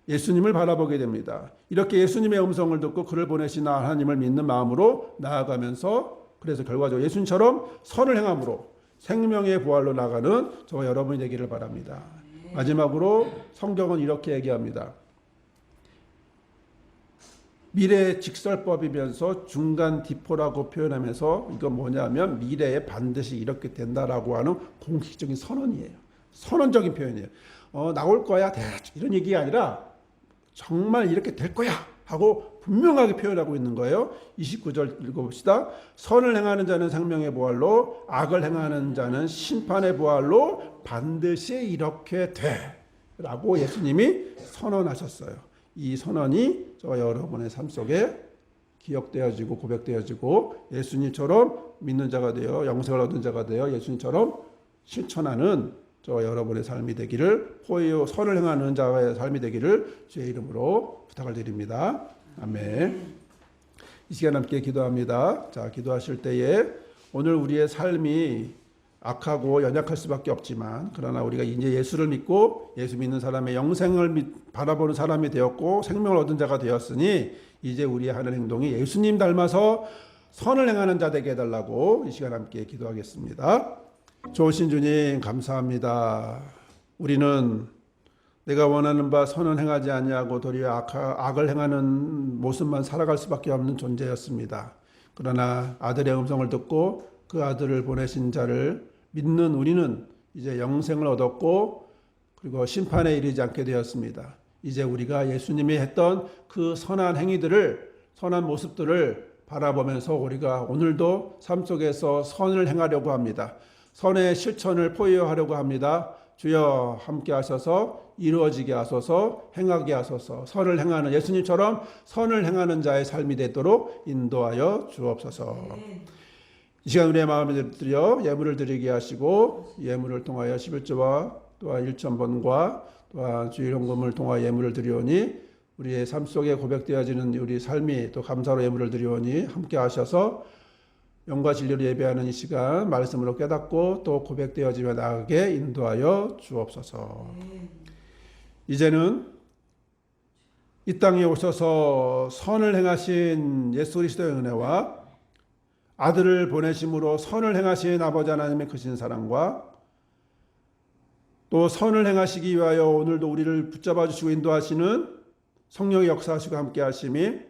예수님을 바라보게 됩니다. 이렇게 예수님의 음성을 듣고 그를 보내신 하나님을 믿는 마음으로 나아가면서, 그래서 결과적으로 예수님처럼 선을 행함으로 생명의 부활로 나가는 저와 여러분이 되기를 바랍니다. 마지막으로 성경은 이렇게 얘기합니다. 미래의 직설법이면서 중간 디포라고 표현하면서, 이건 뭐냐면 미래에 반드시 이렇게 된다라고 하는 공식적인 선언이에요. 선언적인 표현이에요. 나올 거야 이런 얘기가 아니라 정말 이렇게 될 거야 하고 분명하게 표현하고 있는 거예요. 29절 읽어봅시다. 선을 행하는 자는 생명의 부활로, 악을 행하는 자는 심판의 부활로 반드시 이렇게 돼 라고 예수님이 선언하셨어요. 이 선언이 저와 여러분의 삶 속에 기억되어지고 고백되어지고 예수님처럼 믿는 자가 되어 영생을 얻은 자가 되어 예수님처럼 실천하는 저와 여러분의 삶이 되기를, 포이오 선을 행하는 자의 삶이 되기를 주의 이름으로 부탁을 드립니다. 아멘. 이 시간 함께 기도합니다. 자, 기도하실 때에 오늘 우리의 삶이 악하고 연약할 수밖에 없지만, 그러나 우리가 이제 예수를 믿고 예수 믿는 사람의 영생을 바라보는 사람이 되었고 생명을 얻은 자가 되었으니, 이제 우리의 하는 행동이 예수님 닮아서 선을 행하는 자 되게 해달라고 이 시간 함께 기도하겠습니다. 좋으신 주님 감사합니다. 우리는 내가 원하는 바 선은 행하지 아니하고 도리어 악을 행하는 모습만 살아갈 수밖에 없는 존재였습니다. 그러나 아들의 음성을 듣고 그 아들을 보내신 자를 믿는 우리는 이제 영생을 얻었고, 그리고 심판에 이르지 않게 되었습니다. 이제 우리가 예수님이 했던 그 선한 행위들을, 선한 모습들을 바라보면서 우리가 오늘도 삶 속에서 선을 행하려고 합니다. 선의 실천을 포효하려고 합니다. 주여 함께 하셔서 이루어지게 하소서, 행하게 하소서, 선을 행하는 예수님처럼 선을 행하는 자의 삶이 되도록 인도하여 주옵소서. 이 시간 우리의 마음을 드려 예물을 드리게 하시고, 예물을 통하여 11조와 또한 1,000번과 또한 주일헌금을 통하여 예물을 드리오니 우리의 삶 속에 고백되어지는 우리 삶이 또 감사로 예물을 드리오니 함께 하셔서 영과 진리로 예배하는 이 시간 말씀으로 깨닫고 또 고백되어지며 나아가게 인도하여 주옵소서. 이제는 이 땅에 오셔서 선을 행하신 예수 그리스도의 은혜와 아들을 보내심으로 선을 행하신 아버지 하나님의 크신 사랑과 또 선을 행하시기 위하여 오늘도 우리를 붙잡아 주시고 인도하시는 성령의 역사하시고 함께 하심이,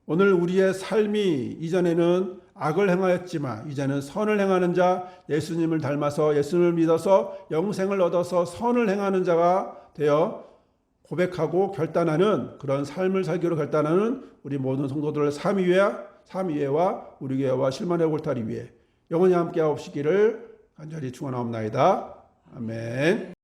오늘 우리의 삶이 이전에는 악을 행하였지만 이제는 선을 행하는 자, 예수님을 닮아서 예수님을 믿어서 영생을 얻어서 선을 행하는 자가 되어 고백하고 결단하는 그런 삶을 살기로 결단하는 우리 모든 성도들을 삶 위에와 우리 교회와 실만의 골타리 위에 영원히 함께 하옵시기를 간절히 축원하옵나이다. 아멘.